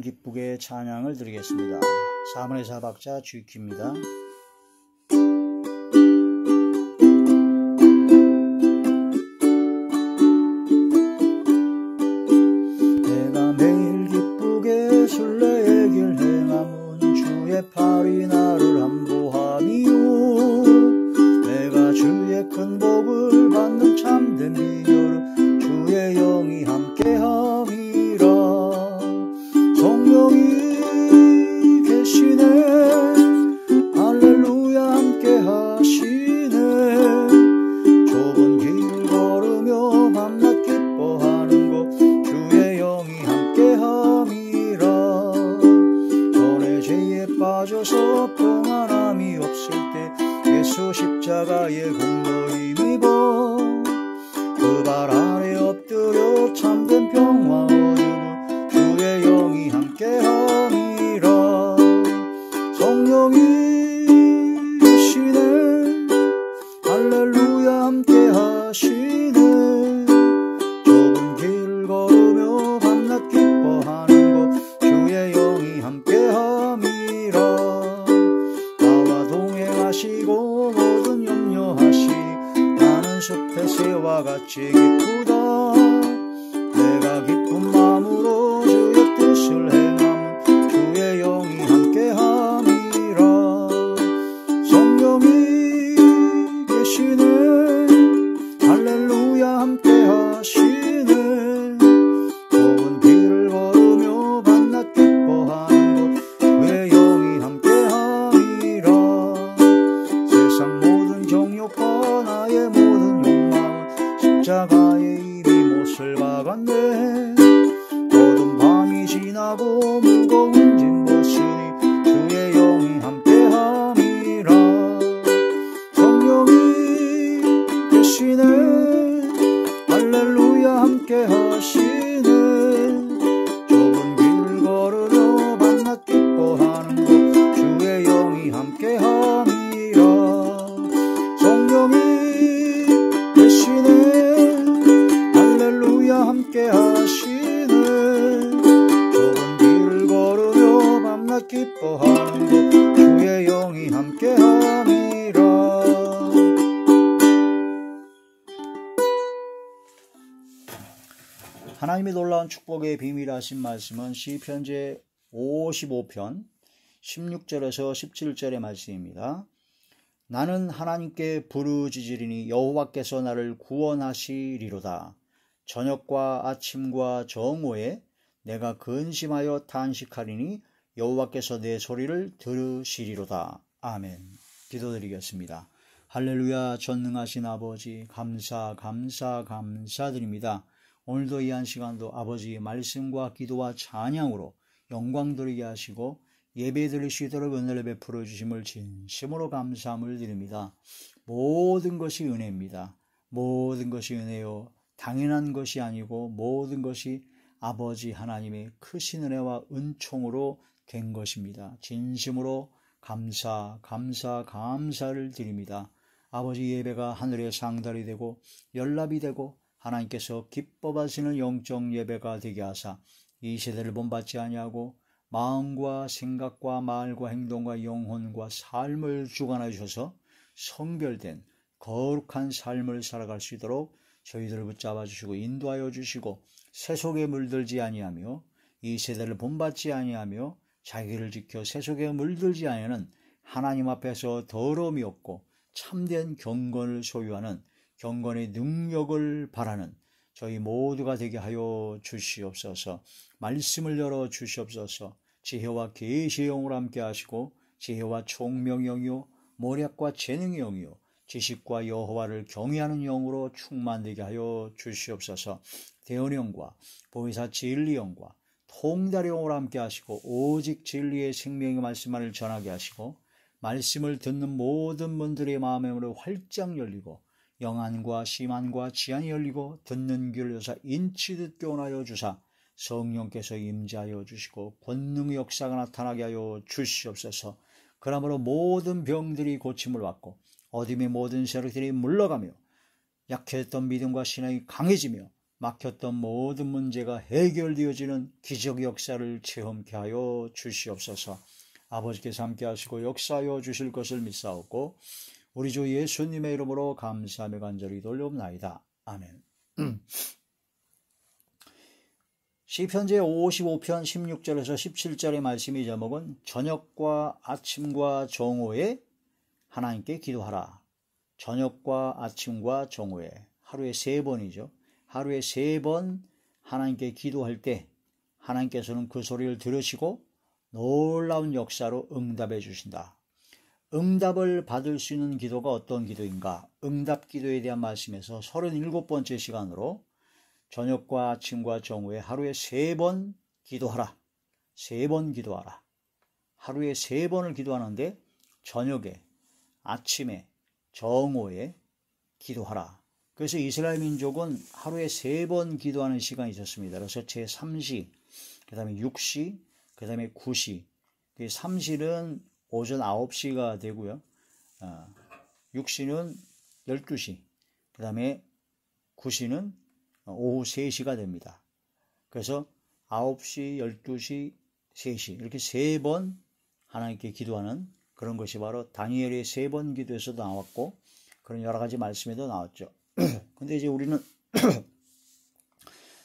기쁘게 찬양을 드리겠습니다. 사문의 사박자 주익기입니다. 내가 매일 기쁘게 순례의 길 행함은 주의 팔이 나를 안보함이요, 내가 주의 큰 복을 받는 참된 비결은 주의 영이 함께함이라. 성령이 계시네, 할렐루야 함께 하시네. 좁은 길 걸으며 밤낮 기뻐하는 곳 주의 영이 함께 함이라. 전에 죄에 빠져서 평안함이 없을 때 예수 십자가의 공로 힘입어 그 발 아래 엎드려 참된 평화 얻으고 주의 영이 함께함이라. 성령이 계시네, 할렐루야 함께하시네. 좁은 길을 걸으며 밤낮 기뻐하는 곳 주의 영이 함께함이라. 나와 동행하시고 모든 염려하시니 나는 숲의 새와 같이 기쁘다. 내가 기쁜 마음으로 주의 뜻을 행함은 주의 영이 함께함이라. 성령이 계시네, 할렐루야 함께하시네. 좁은 길을 걸으며 밤낮 기뻐하는 곳 주의 영이 함께함이라. 세상 모든 정욕과 나의 모든 욕망은 십자가의 이미 못을 박았네. 어두운 밤이 지나고 무거운 짐 벗으니 주의 영이 함께함이라. 성령이 계시네, 할렐루야 함께하시네. 좁은 길을 걸으며 밤낮 기뻐하는 곳 주의 영이 함께함이라. 성령이 계시네, 할렐루야 함께하시네. 좁은 길을 걸으며 밤낮 기뻐하는 곳 주의 영이 함께함이라. 하나님의 놀라운 축복의 비밀하신 말씀은 시편 제 55편 16절에서 17절의 말씀입니다. 나는 하나님께 부르짖으리니 여호와께서 나를 구원하시리로다. 저녁과 아침과 정오에 내가 근심하여 탄식하리니 여호와께서 내 소리를 들으시리로다. 아멘. 기도드리겠습니다. 할렐루야. 전능하신 아버지, 감사드립니다. 오늘도 이 한 시간도 아버지의 말씀과 기도와 찬양으로 영광 돌리게 하시고 예배 드릴 수 있도록 은혜를 베풀어 주심을 진심으로 감사함을 드립니다. 모든 것이 은혜입니다. 모든 것이 은혜요, 당연한 것이 아니고 모든 것이 아버지 하나님의 크신 은혜와 은총으로 된 것입니다. 진심으로 감사를 드립니다. 아버지, 예배가 하늘의 상달이 되고 연락이 되고 하나님께서 기뻐 받으시는 영적 예배가 되게 하사 이 세대를 본받지 아니하고 마음과 생각과 말과 행동과 영혼과 삶을 주관하여 주셔서 성별된 거룩한 삶을 살아갈 수 있도록 저희들을 붙잡아 주시고 인도하여 주시고 세속에 물들지 아니하며 이 세대를 본받지 아니하며 자기를 지켜 세속에 물들지 아니하는 하나님 앞에서 더러움이 없고 참된 경건을 소유하는 경건의 능력을 바라는 저희 모두가 되게 하여 주시옵소서. 말씀을 열어 주시옵소서. 지혜와 계시의 영으로 함께 하시고 지혜와 총명의 영이요 모략과 재능의 영이요 지식과 여호와를 경외하는 영으로 충만되게 하여 주시옵소서. 대언의 영과 보혜사 진리 영과 통달의 영으로 함께 하시고 오직 진리의 생명의 말씀만을 전하게 하시고 말씀을 듣는 모든 분들의 마음의 문을 활짝 열리고 영안과 심안과 지안이 열리고 듣는 귀를 여사 인치듯 교훈하여 주사 성령께서 임재하여 주시고 권능의 역사가 나타나게 하여 주시옵소서. 그러므로 모든 병들이 고침을 받고 어둠의 모든 세력들이 물러가며 약했던 믿음과 신앙이 강해지며 막혔던 모든 문제가 해결되어지는 기적 역사를 체험케 하여 주시옵소서. 아버지께서 함께 하시고 역사하여 주실 것을 믿사오고 우리 주 예수님의 이름으로 감사하며 간절히 돌려옵나이다. 아멘. 시편 제55편 16절에서 17절의 말씀이 제목은 저녁과 아침과 정오에 하나님께 기도하라. 저녁과 아침과 정오에 하루에 3번이죠. 하루에 3번 하나님께 기도할 때 하나님께서는 그 소리를 들으시고 놀라운 역사로 응답해 주신다. 응답을 받을 수 있는 기도가 어떤 기도인가? 응답 기도에 대한 말씀에서 37번째 시간으로 저녁과 아침과 정오에 하루에 3번 기도하라. 3번 기도하라. 하루에 3번을 기도하는데 저녁에, 아침에, 정오에 기도하라. 그래서 이스라엘 민족은 하루에 3번 기도하는 시간이 있었습니다. 그래서 제3시, 그 다음에 6시, 그 다음에 9시. 3시는 오전 9시가 되고요. 6시는 12시, 그 다음에 9시는 오후 3시가 됩니다. 그래서 9시, 12시, 3시 이렇게 3번 하나님께 기도하는 그런 것이 바로 다니엘의 3번 기도에서도 나왔고 그런 여러 가지 말씀에도 나왔죠. 근데 이제 우리는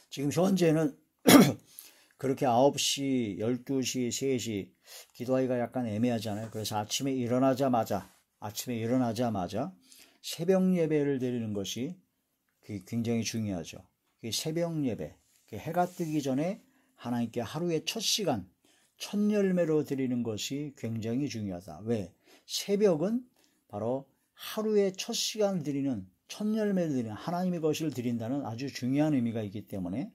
지금 현재는 그렇게 9시, 12시, 3시 기도하기가 약간 애매하잖아요. 그래서 아침에 일어나자마자 새벽 예배를 드리는 것이 굉장히 중요하죠. 새벽 예배, 해가 뜨기 전에 하나님께 하루의 첫 시간, 첫 열매로 드리는 것이 굉장히 중요하다. 왜? 새벽은 바로 하루의 첫 시간 드리는, 첫 열매를 드리는 하나님의 것을 드린다는 아주 중요한 의미가 있기 때문에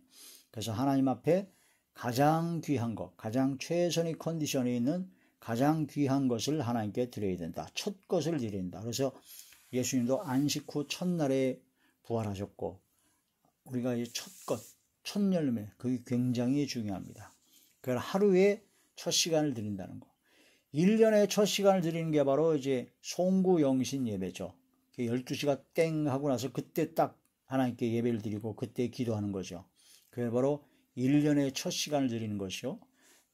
그래서 하나님 앞에 가장 귀한 것, 가장 최선의 컨디션에 있는 가장 귀한 것을 하나님께 드려야 된다. 첫 것을 드려야 된다. 그래서 예수님도 안식 후 첫날에 부활하셨고 우리가 이 첫 것, 첫 열매 그게 굉장히 중요합니다. 그걸 하루에 첫 시간을 드린다는 거. 1년에 첫 시간을 드리는 게 바로 이제 송구영신 예배죠. 12시가 땡 하고 나서 그때 딱 하나님께 예배를 드리고 그때 기도하는 거죠. 그게 바로 1년에 첫 시간을 드리는 것이요.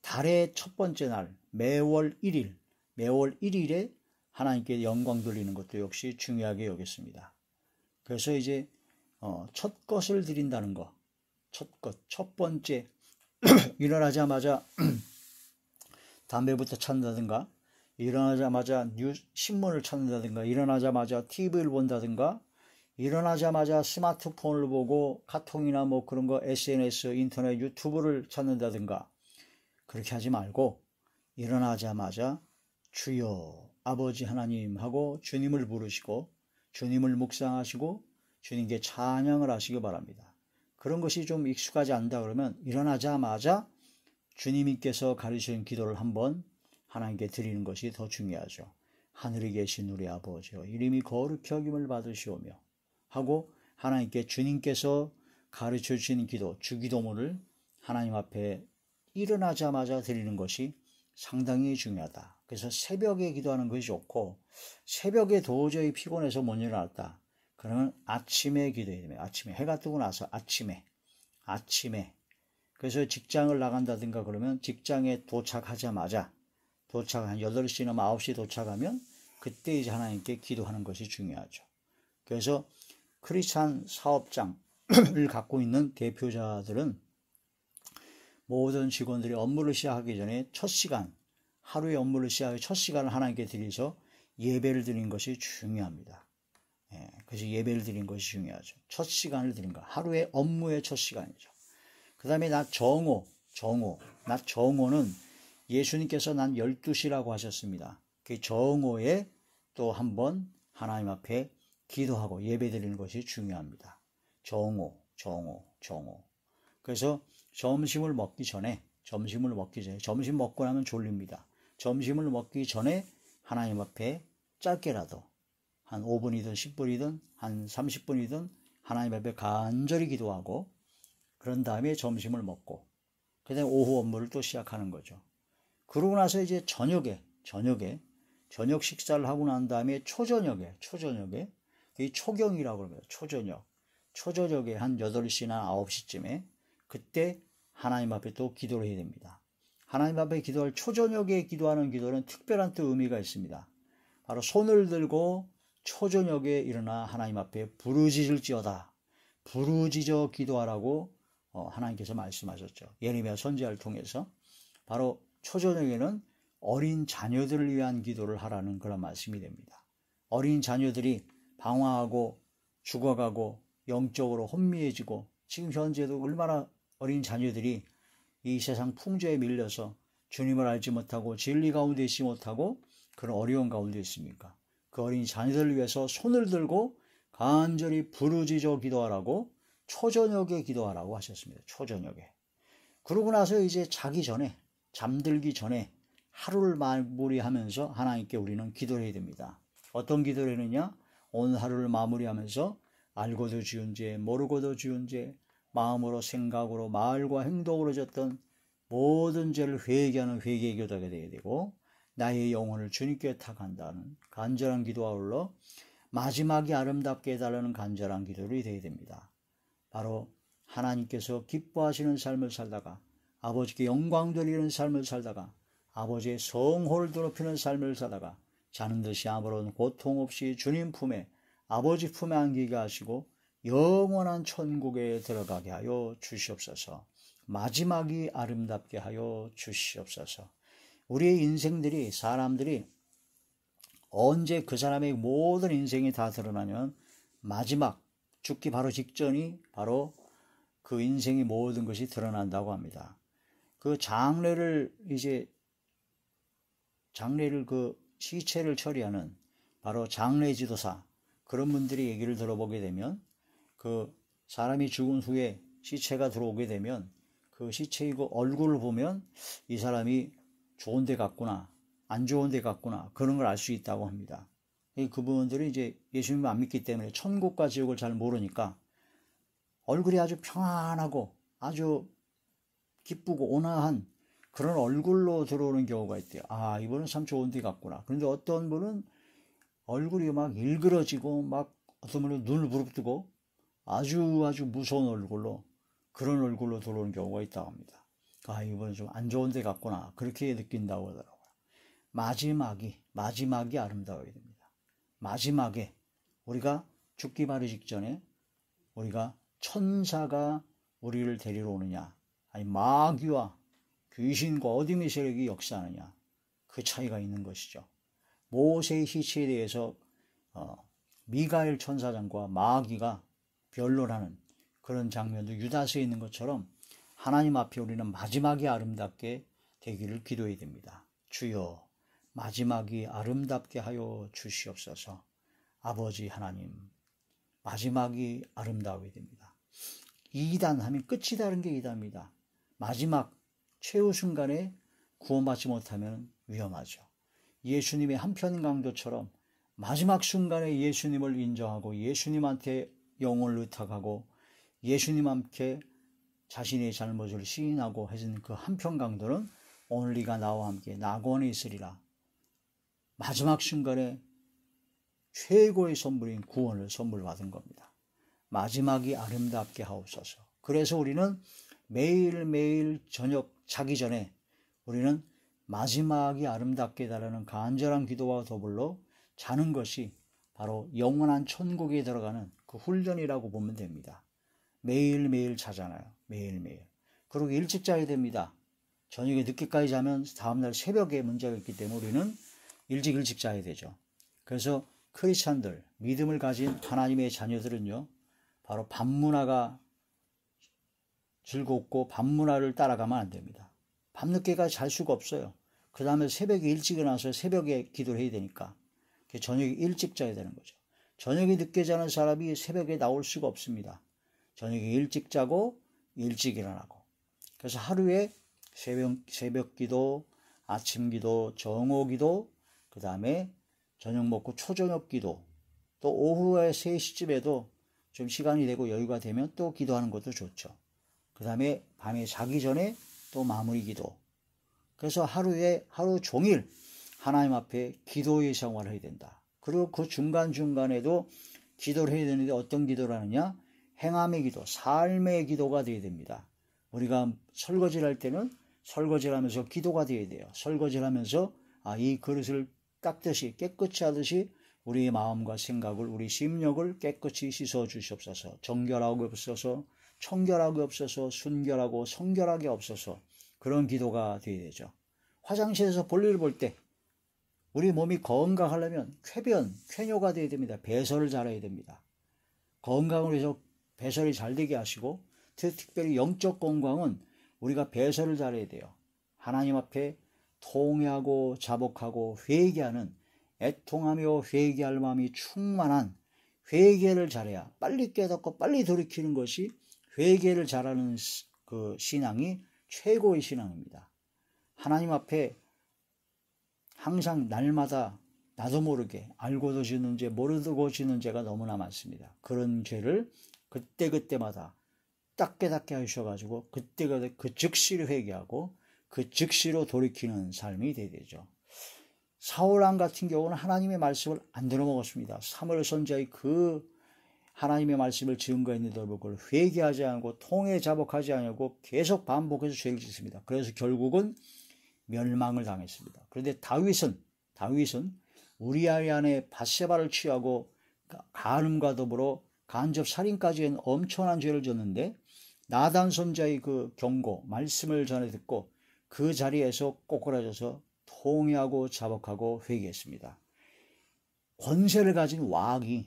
달의 첫 번째 날, 매월 1일에 하나님께 영광 돌리는 것도 역시 중요하게 여겼습니다. 그래서 이제 첫 것을 드린다는 거, 첫 번째 일어나자마자 담배부터 찾는다든가 일어나자마자 신문을 찾는다든가 일어나자마자 TV를 본다든가 일어나자마자 스마트폰을 보고 카톡이나 뭐 그런 거 SNS, 인터넷, 유튜브를 찾는다든가 그렇게 하지 말고 일어나자마자 주여 아버지 하나님 하고 주님을 부르시고 주님을 묵상하시고 주님께 찬양을 하시기 바랍니다. 그런 것이 좀 익숙하지 않다 그러면 일어나자마자 주님께서 가르치신 기도를 한번 하나님께 드리는 것이 더 중요하죠. 하늘에 계신 우리 아버지여 이름이 거룩히 여김을 받으시오며 하고 하나님께 주님께서 가르쳐 주신 기도, 주기도문을 하나님 앞에 일어나자마자 드리는 것이 상당히 중요하다. 그래서 새벽에 기도하는 것이 좋고 새벽에 도저히 피곤해서 못 일어났다. 그러면 아침에 기도해야 됩니다. 아침에 해가 뜨고 나서 아침에 그래서 직장을 나간다든가 그러면 직장에 도착하자마자 한 8시나 9시 도착하면 그때 이제 하나님께 기도하는 것이 중요하죠. 그래서 크리스찬 사업장을 갖고 있는 대표자들은 모든 직원들이 업무를 시작하기 전에 첫 시간, 하루의 업무를 시작하기 첫 시간을 하나님께 드려서 예배를 드리는 것이 중요합니다. 그래서 예배를 드리는 것이 중요하죠. 첫 시간을 드린 거. 하루의 업무의 첫 시간이죠. 그 다음에 낮 정오. 낮 정오는 예수님께서 난 12시라고 하셨습니다. 그 정오에 또 한번 하나님 앞에 기도하고 예배 드리는 것이 중요합니다. 정오. 그래서 점심을 먹기 전에 점심 먹고 나면 졸립니다. 점심을 먹기 전에 하나님 앞에 짧게라도 한 5분이든 10분이든 한 30분이든 하나님 앞에 간절히 기도하고 그런 다음에 점심을 먹고 그 다음에 오후 업무를 또 시작하는 거죠. 그러고 나서 이제 저녁에 저녁 식사를 하고 난 다음에 초저녁에 이 초경이라고 합니다. 초저녁 초저녁에 한 8시나 9시쯤에 그때 하나님 앞에 또 기도를 해야 됩니다. 하나님 앞에 기도할 초저녁에 기도하는 기도는 특별한 또 의미가 있습니다. 바로 손을 들고 초저녁에 일어나 하나님 앞에 부르짖을지어다. 부르짖어 기도하라고 하나님께서 말씀하셨죠. 예레미야 선지자를 통해서. 바로 초저녁에는 어린 자녀들을 위한 기도를 하라는 그런 말씀이 됩니다. 어린 자녀들이 방황하고 죽어가고 영적으로 혼미해지고 지금 현재도 얼마나 어린 자녀들이 이 세상 풍조에 밀려서 주님을 알지 못하고 진리 가운데 있지 못하고 그런 어려운 가운데 있습니까? 그 어린 자녀들을 위해서 손을 들고 간절히 부르짖어 기도하라고 초저녁에 기도하라고 하셨습니다. 초저녁에. 그러고 나서 이제 자기 전에, 잠들기 전에 하루를 마무리하면서 하나님께 우리는 기도를 해야 됩니다. 어떤 기도를 했느냐? 오늘 하루를 마무리하면서 알고도 지은 죄, 모르고도 지은 죄, 마음으로 생각으로 말과 행동으로 졌던 모든 죄를 회개하는 회개의 기도가 되어야 되고 나의 영혼을 주님께 탁한다는 간절한 기도와 아울러 마지막이 아름답게 해달라는 간절한 기도를 드려야 됩니다. 바로 하나님께서 기뻐하시는 삶을 살다가 아버지께 영광 돌리는 삶을 살다가 아버지의 성호를 더럽히는 삶을 살다가 자는 듯이 아무런 고통 없이 주님 품에 아버지 품에 안기게 하시고 영원한 천국에 들어가게 하여 주시옵소서. 마지막이 아름답게 하여 주시옵소서. 우리의 인생들이 사람들이 언제 그 사람의 모든 인생이 다 드러나면 마지막 죽기 바로 직전이 바로 그 인생의 모든 것이 드러난다고 합니다. 그 장례를 그 시체를 처리하는 바로 장례 지도사 그런 분들이 얘기를 들어보게 되면 그 사람이 죽은 후에 시체가 들어오게 되면 그 시체의 그 얼굴을 보면 이 사람이 좋은 데 갔구나 안 좋은 데 갔구나 그런 걸 알 수 있다고 합니다. 그분들이 이제 예수님을 안 믿기 때문에 천국과 지옥을 잘 모르니까 얼굴이 아주 평안하고 아주 기쁘고 온화한 그런 얼굴로 들어오는 경우가 있대요. 아, 이분은 참 좋은 데 갔구나. 그런데 어떤 분은 얼굴이 막 일그러지고 막 어떤 분은 눈을 부릅뜨고 아주 무서운 얼굴로 그런 얼굴로 들어오는 경우가 있다고 합니다. 아, 이분은 좀 안 좋은 데 갔구나. 그렇게 느낀다고 하더라고요. 마지막이 아름다워야 됩니다. 마지막에 우리가 죽기 바로 직전에 우리가 천사가 우리를 데리러 오느냐 아니 마귀와 귀신과 어둠의 세력이 역사하느냐 그 차이가 있는 것이죠. 모세의 시체에 대해서 미가엘 천사장과 마귀가 변론하는 그런 장면도 유다서에 있는 것처럼 하나님 앞에 우리는 마지막이 아름답게 되기를 기도해야 됩니다. 주여 마지막이 아름답게 하여 주시옵소서. 아버지 하나님 마지막이 아름다워야 됩니다. 이단하면 끝이 다른 게 이단입니다. 마지막 최후 순간에 구원받지 못하면 위험하죠. 예수님의 한편 강도처럼 마지막 순간에 예수님을 인정하고 예수님한테 영혼을 의탁하고 예수님한테 자신의 잘못을 시인하고 해준 그 한편 강도는 오늘 네가 나와 함께 낙원에 있으리라. 마지막 순간에 최고의 선물인 구원을 선물 받은 겁니다. 마지막이 아름답게 하옵소서. 그래서 우리는 매일매일 저녁 자기 전에 우리는 마지막이 아름답게 해달라는 간절한 기도와 더불어 자는 것이 바로 영원한 천국에 들어가는 그 훈련이라고 보면 됩니다. 매일매일 자잖아요. 매일매일. 그리고 일찍 자야 됩니다. 저녁에 늦게까지 자면 다음날 새벽에 문제가 있기 때문에 우리는 일찍 자야 되죠. 그래서 크리스찬들, 믿음을 가진 하나님의 자녀들은요, 바로 밤문화가 즐겁고 밤문화를 따라가면 안 됩니다. 밤늦게까지 잘 수가 없어요. 그 다음에 새벽에 일찍 일어나서 새벽에 기도를 해야 되니까 저녁에 일찍 자야 되는 거죠. 저녁에 늦게 자는 사람이 새벽에 나올 수가 없습니다. 저녁에 일찍 자고 일찍 일어나고. 그래서 하루에 새벽 기도, 아침 기도, 정오 기도, 그 다음에 저녁 먹고 초저녁 기도, 또 오후에 3시쯤에도 좀 시간이 되고 여유가 되면 또 기도하는 것도 좋죠. 그 다음에 밤에 자기 전에 또 마무리 기도. 그래서 하루 종일 하나님 앞에 기도의 생활을 해야 된다. 그리고 그 중간중간에도 기도를 해야 되는데 어떤 기도를 하느냐? 행함의 기도, 삶의 기도가 되어야 됩니다. 우리가 설거지를 할 때는 설거지를 하면서 기도가 되어야 돼요. 설거지를 하면서 이 그릇을 닦듯이 깨끗이 하듯이 우리의 마음과 생각을, 우리 심령을 깨끗이 씻어 주시옵소서. 정결하고 없어서, 청결하게 없어서, 순결하고 성결하게 없어서, 그런 기도가 되어야 되죠. 화장실에서 볼일을 볼 때 우리 몸이 건강하려면 쾌변, 쾌뇨가 되어야 됩니다. 배설을 잘해야 됩니다. 건강을 위해서 배설이 잘 되게 하시고, 특별히 영적 건강은 우리가 배설을 잘해야 돼요. 하나님 앞에 통회하고 자복하고 회개하는, 애통하며 회개할 마음이 충만한 회개를 잘해야, 빨리 깨닫고 빨리 돌이키는 것이 회개를 잘하는 그 신앙이 최고의 신앙입니다. 하나님 앞에 항상 날마다 나도 모르게 알고도 짓는 죄, 모르고 짓는 죄가 너무나 많습니다. 그런 죄를 그때그때마다 딱 깨닫게 하셔가지고 그때그때 그 즉시로 회개하고 그 즉시로 돌이키는 삶이 되야 되죠. 사울왕 같은 경우는 하나님의 말씀을 안 들어먹었습니다. 사무엘 선지자의 그 하나님의 말씀을 증거했는데도 그걸 회개하지 않고 통해 자복하지 않고 계속 반복해서 죄를 짓습니다. 그래서 결국은 멸망을 당했습니다. 그런데 다윗은 우리아 안에 밧세바를 취하고 간음과 더불어 간접 살인까지 한 엄청난 죄를 졌는데, 나단 선지자의 그 경고 말씀을 전해 듣고 그 자리에서 꼬꾸라져서 통회하고 자복하고 회개했습니다. 권세를 가진 왕이,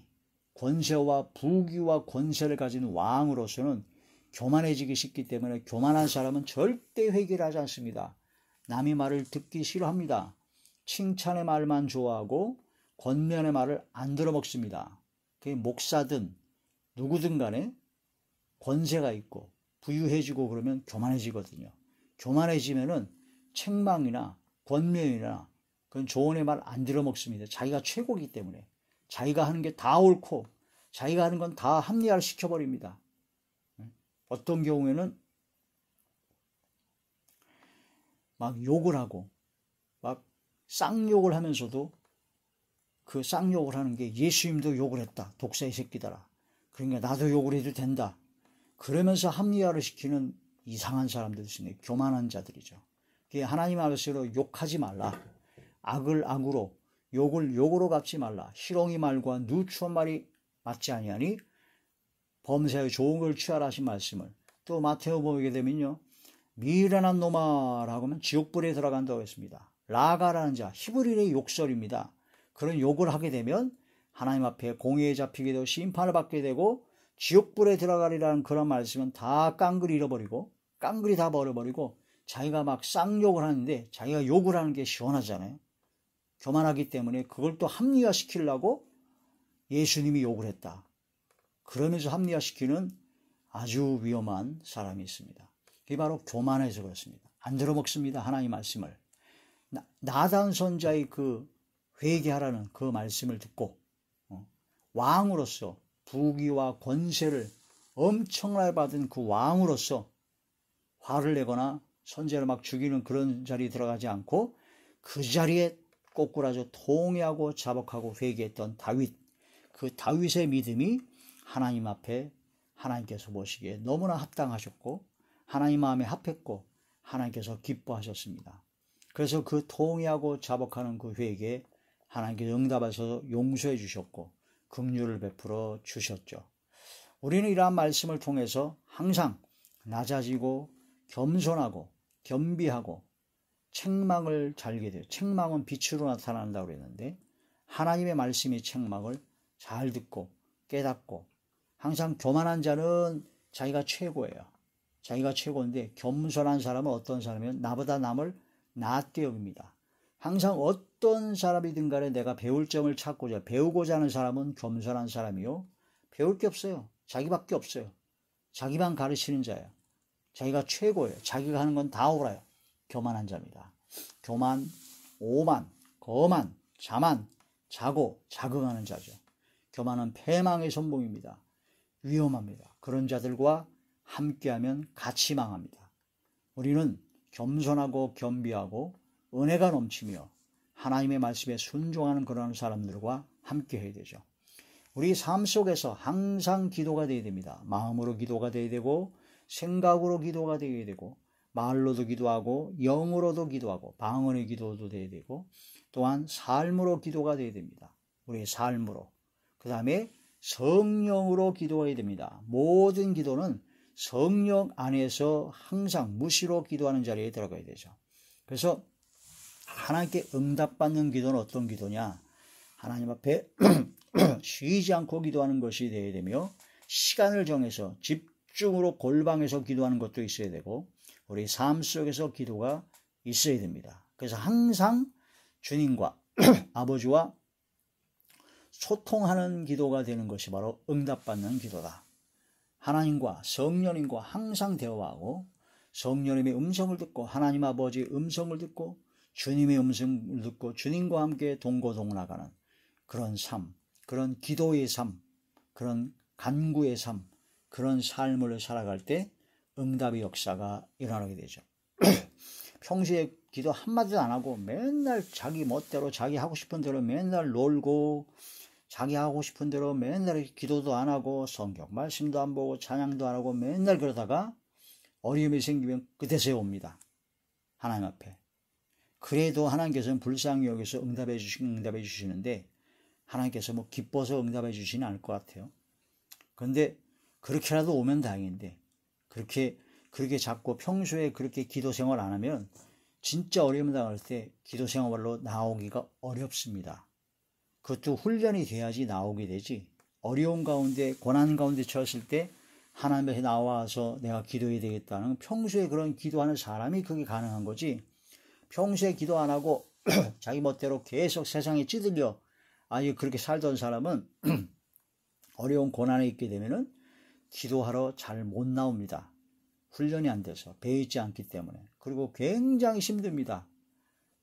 권세와 부귀와 권세를 가진 왕으로서는 교만해지기 쉽기 때문에 교만한 사람은 절대 회개를 하지 않습니다. 남의 말을 듣기 싫어합니다. 칭찬의 말만 좋아하고 권면의 말을 안 들어먹습니다. 그게 목사든 누구든 간에 권세가 있고 부유해지고 그러면 교만해지거든요. 교만해지면은 책망이나 권면이나 그런 조언의 말 안 들어먹습니다. 자기가 최고이기 때문에. 자기가 하는 게 다 옳고 자기가 하는 건 다 합리화를 시켜버립니다. 어떤 경우에는 막 욕을 하고 막 쌍욕을 하면서도 그 쌍욕을 하는 게 예수님도 욕을 했다. 독사의 새끼들아. 그러니까 나도 욕을 해도 된다. 그러면서 합리화를 시키는 이상한 사람들이 있습니다. 교만한 자들이죠. 하나님 앞에서 욕하지 말라. 악을 악으로, 욕을 욕으로 갚지 말라. 희롱이 말과 누추한 말이 맞지 아니하니 범사에 좋은 걸 취하라 하신 말씀을 또 마태오 보게 되면요, 미련한 놈아라고 하면 지옥불에 들어간다고 했습니다. 라가라는 자, 히브리의 욕설입니다. 그런 욕을 하게 되면 하나님 앞에 공의에 잡히게 되고 심판을 받게 되고 지옥불에 들어가리라는 그런 말씀은 다 깡그리 잃어버리고 깡그리 다 버려버리고 자기가 막 쌍욕을 하는데 자기가 욕을 하는 게 시원하잖아요. 교만하기 때문에 그걸 또 합리화시키려고 예수님이 욕을 했다. 그러면서 합리화시키는 아주 위험한 사람이 있습니다. 그게 바로 교만해서 그렇습니다. 안 들어먹습니다. 하나님 말씀을. 나단 선자의 그 회개하라는 그 말씀을 듣고 왕으로서 부귀와 권세를 엄청나게 받은 그 왕으로서 화를 내거나 선제를 막 죽이는 그런 자리에 들어가지 않고 그 자리에 꼬꾸라져 통회하고 자복하고 회개했던 다윗, 그 다윗의 믿음이 하나님 앞에 하나님께서 보시기에 너무나 합당하셨고 하나님 마음에 합했고 하나님께서 기뻐하셨습니다. 그래서 그 통회하고 자복하는 그 회개에 하나님께서 응답하셔서 용서해 주셨고 긍휼을 베풀어 주셨죠. 우리는 이러한 말씀을 통해서 항상 낮아지고 겸손하고 겸비하고 책망을 잘게 돼요. 책망은 빛으로 나타난다고 그랬는데 하나님의 말씀이 책망을 잘 듣고 깨닫고, 항상 교만한 자는 자기가 최고예요. 자기가 최고인데 겸손한 사람은 어떤 사람이면 나보다 남을 낮게 여깁니다. 항상 어떤 사람이든 간에 내가 배울 점을 찾고자 배우고자 하는 사람은 겸손한 사람이요. 배울 게 없어요. 자기밖에 없어요. 자기만 가르치는 자예요. 자기가 최고예요. 자기가 하는 건 다 옳아요. 교만한 자입니다. 교만, 오만, 거만, 자만, 자고, 자긍하는 자죠. 교만은 패망의 선봉입니다. 위험합니다. 그런 자들과 함께하면 같이 망합니다. 우리는 겸손하고 겸비하고 은혜가 넘치며 하나님의 말씀에 순종하는 그런 사람들과 함께 해야 되죠. 우리 삶 속에서 항상 기도가 되어야 됩니다. 마음으로 기도가 되어야 되고 생각으로 기도가 되어야 되고 말로도 기도하고 영으로도 기도하고 방언의 기도도 되어야 되고 또한 삶으로 기도가 되어야 됩니다. 우리의 삶으로. 그 다음에 성령으로 기도해야 됩니다. 모든 기도는 성령 안에서 항상 무시로 기도하는 자리에 들어가야 되죠. 그래서 하나님께 응답받는 기도는 어떤 기도냐? 하나님 앞에 쉬지 않고 기도하는 것이 되어야 되며 시간을 정해서 집중으로 골방에서 기도하는 것도 있어야 되고 우리 삶 속에서 기도가 있어야 됩니다. 그래서 항상 주님과 아버지와 소통하는 기도가 되는 것이 바로 응답받는 기도다. 하나님과 성령님과 항상 대화하고 성령님의 음성을 듣고 하나님 아버지의 음성을 듣고 주님의 음성을 듣고 주님과 함께 동고동락하는 그런 삶, 그런 기도의 삶, 그런 간구의 삶, 그런 삶을 살아갈 때 응답의 역사가 일어나게 되죠. 평소에 기도 한마디도 안 하고 맨날 자기 멋대로 자기 하고 싶은 대로 맨날 놀고 자기 하고 싶은 대로 맨날 기도도 안 하고 성경 말씀도 안 보고 찬양도 안 하고 맨날 그러다가 어려움이 생기면 그때서야 옵니다. 하나님 앞에. 그래도 하나님께서는 불쌍히 여기서 응답해 주시는데 하나님께서 뭐 기뻐서 응답해 주시지는 않을 것 같아요. 그런데 그렇게라도 오면 다행인데 그렇게 자꾸 평소에 그렇게 기도 생활 안 하면 진짜 어려움 당할 때 기도 생활로 나오기가 어렵습니다. 그것도 훈련이 돼야지 나오게 되지. 어려운 가운데 고난 가운데 처했을 때 하나님 앞에 나와서 내가 기도해야 되겠다는 평소에 그런 기도하는 사람이 그게 가능한 거지. 평소에 기도 안 하고 자기 멋대로 계속 세상에 찌들려 아니 그렇게 살던 사람은 어려운 고난에 있게 되면은 기도하러 잘 못 나옵니다. 훈련이 안 돼서 배있지 않기 때문에. 그리고 굉장히 힘듭니다.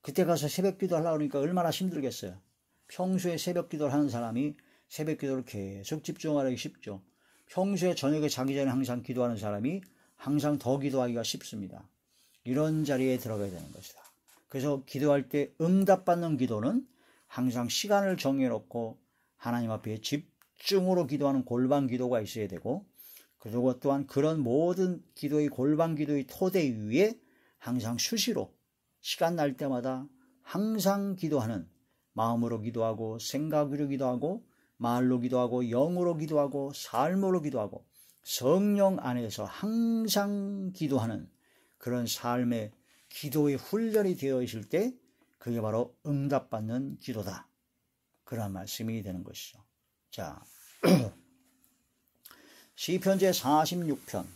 그때 가서 새벽 기도 하려고 하니까 얼마나 힘들겠어요. 평소에 새벽 기도를 하는 사람이 새벽 기도를 계속 집중하기 쉽죠. 평소에 저녁에 자기 전에 항상 기도하는 사람이 항상 더 기도하기가 쉽습니다. 이런 자리에 들어가야 되는 것이다. 그래서 기도할 때 응답받는 기도는 항상 시간을 정해놓고 하나님 앞에 집중으로 기도하는 골방 기도가 있어야 되고 그리고 또한 그런 모든 기도의 골방 기도의 토대 위에 항상 수시로 시간 날 때마다 항상 기도하는 마음으로 기도하고 생각으로 기도하고 말로 기도하고 영으로 기도하고 삶으로 기도하고 성령 안에서 항상 기도하는 그런 삶의 기도의 훈련이 되어 있을 때 그게 바로 응답받는 기도다. 그런 말씀이 되는 것이죠. 자, 시편 제 46편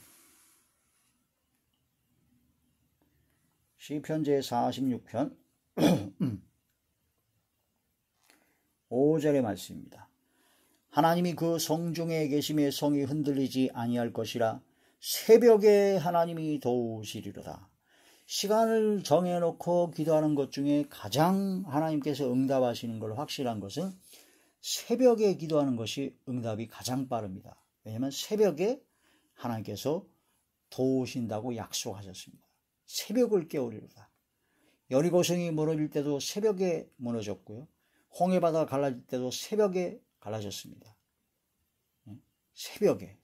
시편 제 46편 5절의 말씀입니다. 하나님이 그 성중에 계심에 성이 흔들리지 아니할 것이라 새벽에 하나님이 도우시리로다. 시간을 정해놓고 기도하는 것 중에 가장 하나님께서 응답하시는 걸 확실한 것은 새벽에 기도하는 것이 응답이 가장 빠릅니다. 왜냐하면 새벽에 하나님께서 도우신다고 약속하셨습니다. 새벽을 깨우리로다. 여리고성이 무너질 때도 새벽에 무너졌고요. 홍해바다가 갈라질 때도 새벽에 갈라졌습니다. 새벽에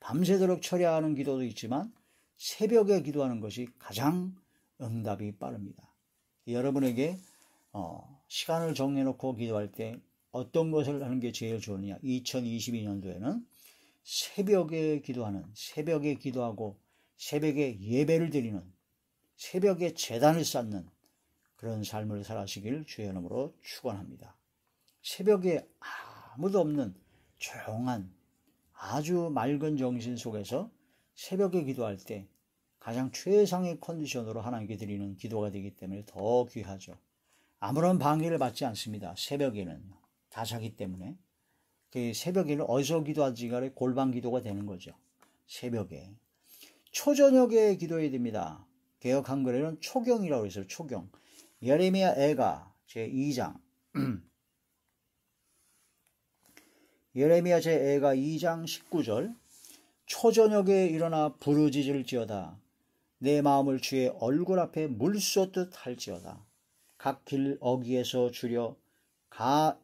밤새도록 처리하는 기도도 있지만 새벽에 기도하는 것이 가장 응답이 빠릅니다. 여러분에게 시간을 정해놓고 기도할 때 어떤 것을 하는 게 제일 좋으냐? 2022년도에는 새벽에 기도하는, 새벽에 기도하고 새벽에 예배를 드리는, 새벽에 제단을 쌓는 그런 삶을 살아시길 주의 이름으로 축원합니다. 새벽에 아무도 없는 조용한 아주 맑은 정신 속에서 새벽에 기도할 때 가장 최상의 컨디션으로 하나님께 드리는 기도가 되기 때문에 더 귀하죠. 아무런 방해를 받지 않습니다. 새벽에는 다 자기 때문에. 그 새벽에는 어디서 기도하지 간에 골방 기도가 되는 거죠. 새벽에. 초저녁에 기도해야 됩니다. 개역 한글에는 초경이라고 해서 초경. 예레미야 애가 제2장 예레미야 제2가 2장 19절 초저녁에 일어나 부르짖을지어다. 내 마음을 주의 얼굴 앞에 물쏟듯 할지어다. 각 길 어귀에서 줄여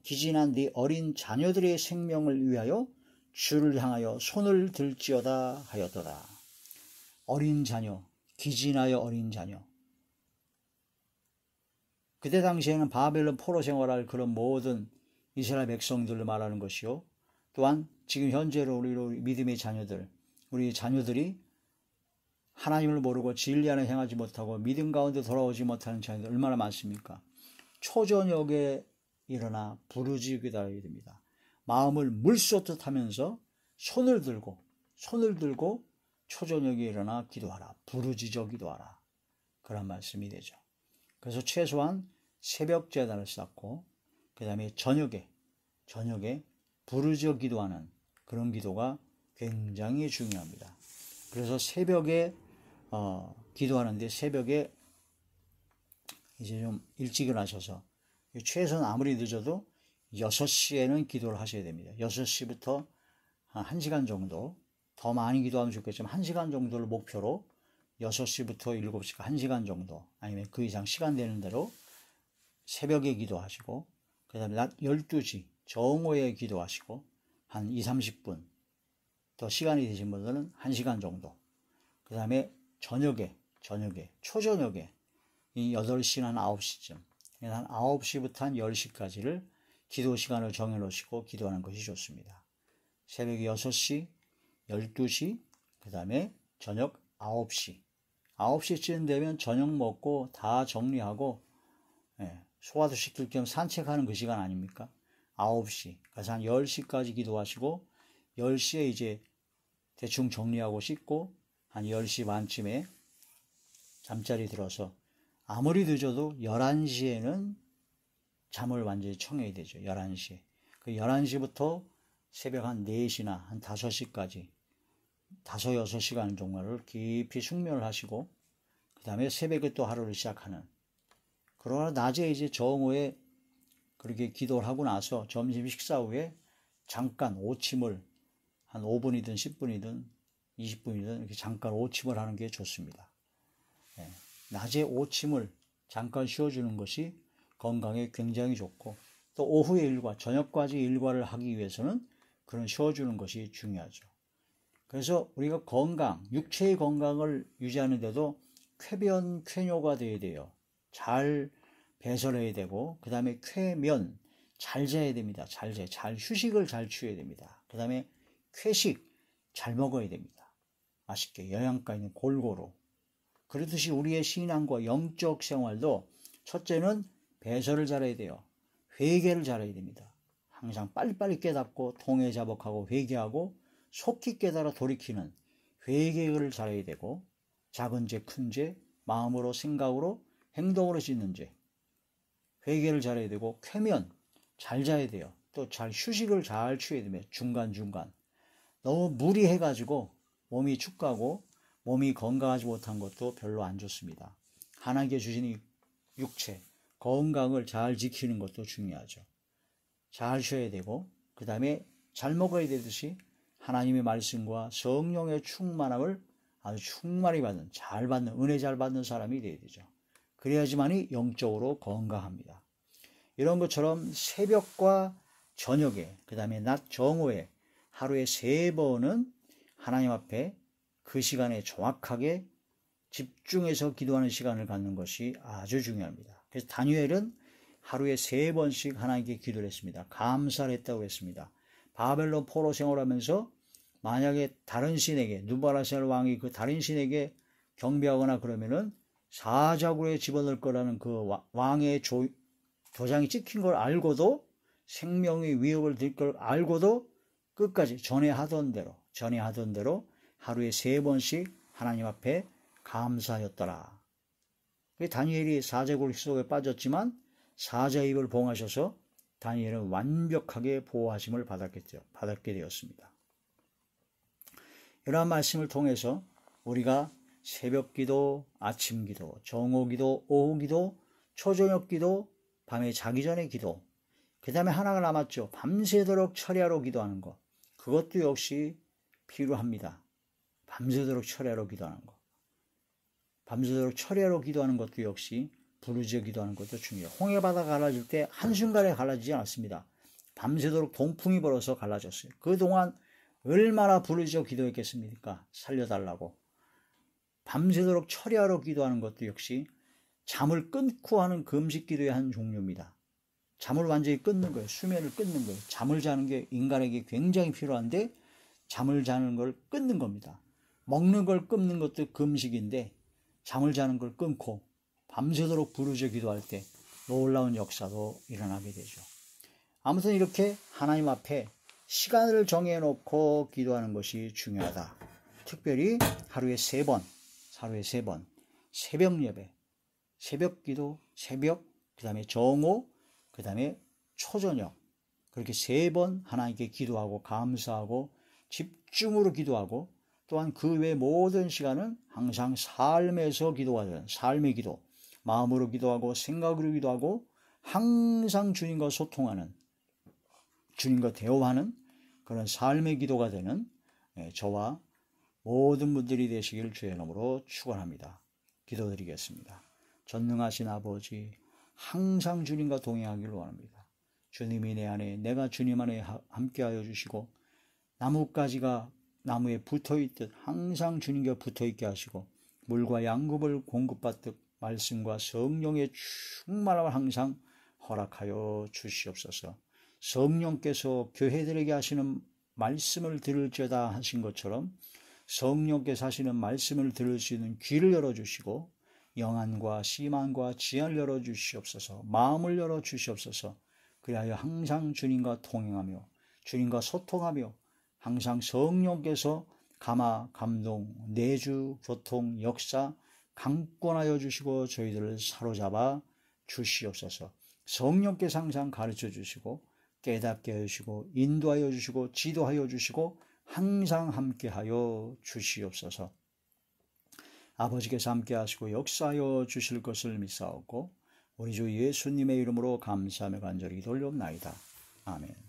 기진한 네 어린 자녀들의 생명을 위하여 주를 향하여 손을 들지어다 하였더라. 어린 자녀, 기진하여 어린 자녀. 그때 당시에는 바벨론 포로 생활할 그런 모든 이스라엘 백성들을 말하는 것이요. 또한 지금 현재로 우리 믿음의 자녀들, 우리 자녀들이 하나님을 모르고 진리 안에 행하지 못하고 믿음 가운데 돌아오지 못하는 자녀들 얼마나 많습니까? 초저녁에 일어나 부르짖어야 됩니다. 마음을 물쏟듯 하면서 손을 들고 초저녁에 일어나 기도하라. 부르짖어 기도하라. 그런 말씀이 되죠. 그래서 최소한 새벽 제단을 쌓고 그 다음에 저녁에 부르짖어 기도하는 그런 기도가 굉장히 중요합니다. 그래서 새벽에 기도하는데 새벽에 이제 좀 일찍 일어나셔서 최소한 아무리 늦어도 6시에는 기도를 하셔야 됩니다. 6시부터 한 1시간 정도, 더 많이 기도하면 좋겠지만 1시간 정도를 목표로 6시부터 7시, 1시간 정도 아니면 그 이상 시간 되는 대로 새벽에 기도하시고 그 다음에 낮 12시 정오에 기도하시고 한 20-30분 더 시간이 되신 분들은 1시간 정도 그 다음에 저녁에 초저녁에 이 8시나 한 9시쯤 한 9시부터 한 10시까지를 기도 시간을 정해 놓으시고 기도하는 것이 좋습니다. 새벽에 6시, 12시, 그 다음에 저녁 9시 9시쯤 되면 저녁 먹고 다 정리하고 소화도 시킬 겸 산책하는 그 시간 아닙니까? 9시, 그래서 한 10시까지 기도하시고 10시에 이제 대충 정리하고 씻고 한 10시 반쯤에 잠자리 들어서 아무리 늦어도 11시에는 잠을 완전히 청해야 되죠. 11시에. 그 11시부터 새벽 한 4시나 한 5시까지 5-6시간 정도를 깊이 숙면을 하시고 그 다음에 새벽에 또 하루를 시작하는 그러나 낮에 이제 정오에 그렇게 기도를 하고 나서 점심 식사 후에 잠깐 오침을 한 5분이든 10분이든 20분이든 이렇게 잠깐 오침을 하는 게 좋습니다. 낮에 오침을 잠깐 쉬어주는 것이 건강에 굉장히 좋고 또 오후의 일과 저녁까지 일과를 하기 위해서는 그런 쉬어주는 것이 중요하죠. 그래서 우리가 육체의 건강을 유지하는 데도 쾌변, 쾌뇨가 되어야 돼요. 잘 배설해야 되고 그 다음에 쾌면, 잘 자야 됩니다. 잘 휴식을 잘 취해야 됩니다. 그 다음에 쾌식, 잘 먹어야 됩니다. 맛있게 영양가 있는 골고루. 그렇듯이 우리의 신앙과 영적 생활도 첫째는 배설을 잘해야 돼요. 회개를 잘해야 됩니다. 항상 빨리빨리 깨닫고 통회자복하고 회개하고 속히 깨달아 돌이키는 회개를 잘해야 되고 작은 죄, 큰 죄, 마음으로 생각으로 행동으로 짓는 죄 회개를 잘해야 되고 쾌면 잘 자야 돼요. 또 잘 휴식을 잘 취해야 됩니다. 중간중간 너무 무리해가지고 몸이 축 가고 몸이 건강하지 못한 것도 별로 안 좋습니다. 하나님께 주신 이 육체 건강을 잘 지키는 것도 중요하죠. 잘 쉬어야 되고 그 다음에 잘 먹어야 되듯이 하나님의 말씀과 성령의 충만함을 아주 충만히 받는 은혜 잘 받는 사람이 되어야 되죠. 그래야지만이 영적으로 건강합니다. 이런 것처럼 새벽과 저녁에 그 다음에 낮 정오에 하루에 3번은 하나님 앞에 그 시간에 정확하게 집중해서 기도하는 시간을 갖는 것이 아주 중요합니다. 그래서 다니엘은 하루에 3번씩 하나님께 기도를 했습니다. 감사를 했다고 했습니다. 바벨론 포로 생활하면서 만약에 다른 신에게 누바라셀 왕이 그 다른 신에게 경배하거나 그러면은 사자굴에 집어넣을 거라는 그 왕의 도장이 찍힌 걸 알고도 생명의 위협을 들 걸 알고도 끝까지 전에 하던 대로 하루에 3번씩 하나님 앞에 감사하였더라. 다니엘이 사자굴 속에 빠졌지만 사자 입을 봉하셔서 다니엘은 완벽하게 보호하심을 받게 되었습니다. 이러한 말씀을 통해서 우리가 새벽 기도, 아침 기도, 정오 기도, 오후 기도, 초저녁 기도, 밤에 자기 전에 기도, 그 다음에 하나가 남았죠. 밤새도록 철야로 기도하는 것. 그것도 역시 필요합니다. 밤새도록 철야로 기도하는 것. 밤새도록 철야로 기도하는 것도 역시 부르짖어 기도하는 것도 중요해요. 홍해바다 갈라질 때 한순간에 갈라지지 않았습니다. 밤새도록 동풍이 불어서 갈라졌어요. 그동안 얼마나 부르짖어 기도했겠습니까? 살려달라고. 밤새도록 철야로 기도하는 것도 역시 잠을 끊고 하는 금식 기도의 한 종류입니다. 잠을 완전히 끊는 거예요. 수면을 끊는 거예요. 잠을 자는 게 인간에게 굉장히 필요한데 잠을 자는 걸 끊는 겁니다. 먹는 걸 끊는 것도 금식인데 잠을 자는 걸 끊고 밤새도록 부르짖어 기도할 때 놀라운 역사도 일어나게 되죠. 아무튼 이렇게 하나님 앞에 시간을 정해놓고 기도하는 것이 중요하다. 특별히 하루에 3번, 새벽 예배, 새벽 기도, 그 다음에 정오, 그 다음에 초저녁, 그렇게 3번 하나님께 기도하고 감사하고 집중으로 기도하고, 또한 그 외 모든 시간은 항상 삶에서 기도가 되는 삶의 기도, 마음으로 기도하고 생각으로 기도하고 항상 주님과 소통하는, 주님과 대화하는 그런 삶의 기도가 되는 저와 모든 분들이 되시길 주의 이름으로 축원합니다. 기도드리겠습니다. 전능하신 아버지, 항상 주님과 동행하기를 원합니다. 주님이 내 안에, 내가 주님 안에 함께하여 주시고 나뭇가지가 나무에 붙어있듯 항상 주님과 붙어있게 하시고 물과 양급을 공급받듯 말씀과 성령의 충만함을 항상 허락하여 주시옵소서. 성령께서 교회들에게 하시는 말씀을 들을지어다 하신 것처럼 성령께서 하시는 말씀을 들을 수 있는 귀를 열어주시고 영안과 시만과 지혜를 열어주시옵소서. 마음을 열어주시옵소서. 그리하여 항상 주님과 동행하며 주님과 소통하며 항상 성령께서 감화, 감동, 내주, 교통, 역사 강권하여 주시고 저희들을 사로잡아 주시옵소서. 성령께서 항상 가르쳐 주시고 깨닫게 해주시고 인도하여 주시고 지도하여 주시고 항상 함께하여 주시옵소서. 아버지께서 함께하시고 역사하여 주실 것을 믿사옵고 우리 주 예수님의 이름으로 감사하며 간절히 돌려옵나이다. 아멘.